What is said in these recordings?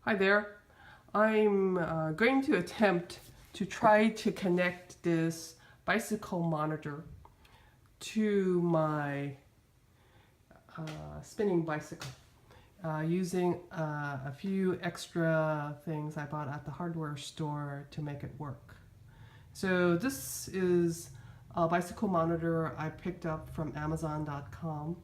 Hi there. I'm going to attempt to try to connect this bicycle monitor to my spinning bicycle using a few extra things I bought at the hardware store to make it work. So this is a bicycle monitor I picked up from Amazon.com.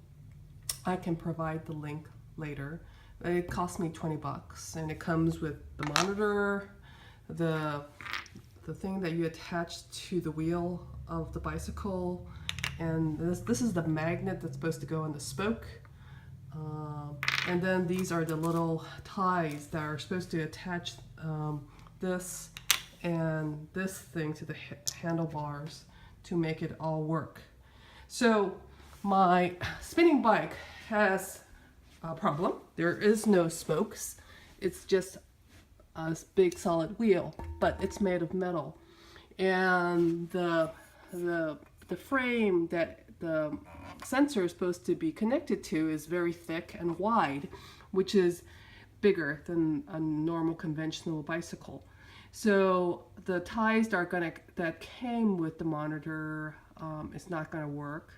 I can provide the link later. It cost me 20 bucks and it comes with the monitor, the thing that you attach to the wheel of the bicycle, and this is the magnet that's supposed to go on the spoke. And then these are the little ties that are supposed to attach this and this thing to the handlebars to make it all work. So my spinning bike has a problem. There is no spokes. It's just a big solid wheel, but it's made of metal. And the frame that the sensor is supposed to be connected to is very thick and wide, which is bigger than a normal conventional bicycle. So the ties that came with the monitor is not going to work.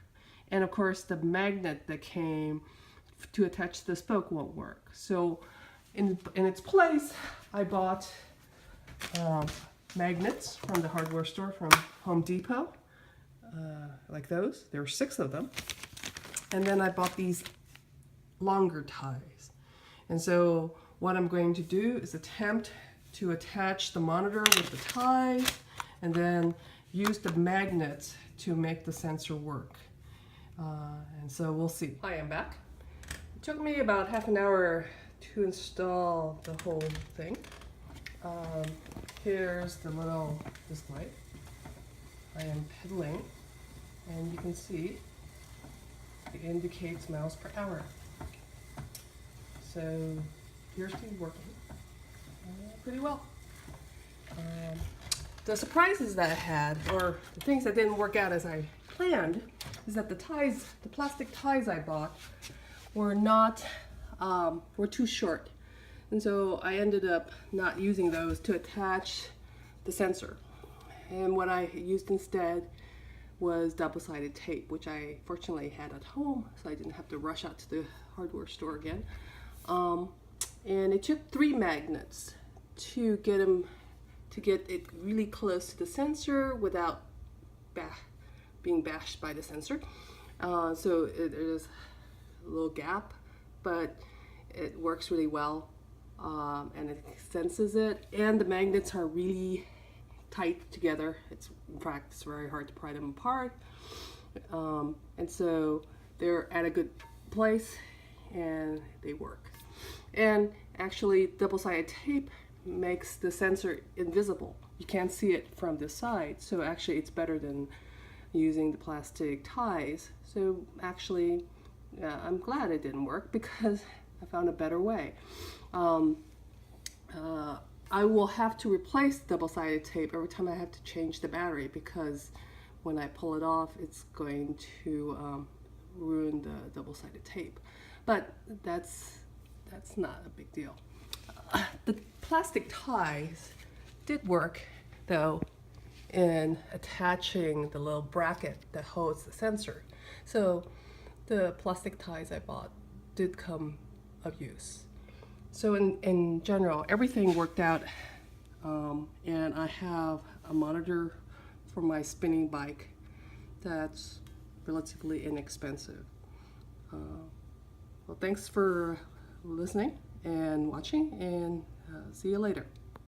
And of course the magnet that came to attach the spoke won't work. So in its place, I bought magnets from the hardware store from Home Depot, like those. There are 6 of them. And then I bought these longer ties. And so what I'm going to do is attempt to attach the monitor with the ties and then use the magnets to make the sensor work. And so we'll see. Hi, I'm back. It took me about half an hour to install the whole thing. Here's the little display. I am pedaling, and you can see it indicates miles per hour. So appears to be working pretty well. The surprises that I had, or the things that didn't work out as I planned, is that the plastic ties I bought were too short. And so I ended up not using those to attach the sensor. And what I used instead was double-sided tape, which I fortunately had at home, so I didn't have to rush out to the hardware store again. And it took 3 magnets to get it really close to the sensor without being bashed by the sensor. So there's a little gap, but it works really well, and it senses it, and the magnets are really tight together. In fact, it's very hard to pry them apart, and so they're at a good place and they work. And actually, double-sided tape makes the sensor invisible. You can't see it from the side, so actually it's better than using the plastic ties. So actually, I'm glad it didn't work because I found a better way. I will have to replace double-sided tape every time I have to change the battery, because when I pull it off, it's going to ruin the double-sided tape. But that's not a big deal. The plastic ties did work, though, in attaching the little bracket that holds the sensor. So the plastic ties I bought did come of use. So in general, everything worked out, and I have a monitor for my spinning bike that's relatively inexpensive. Well, thanks for listening and watching, and see you later.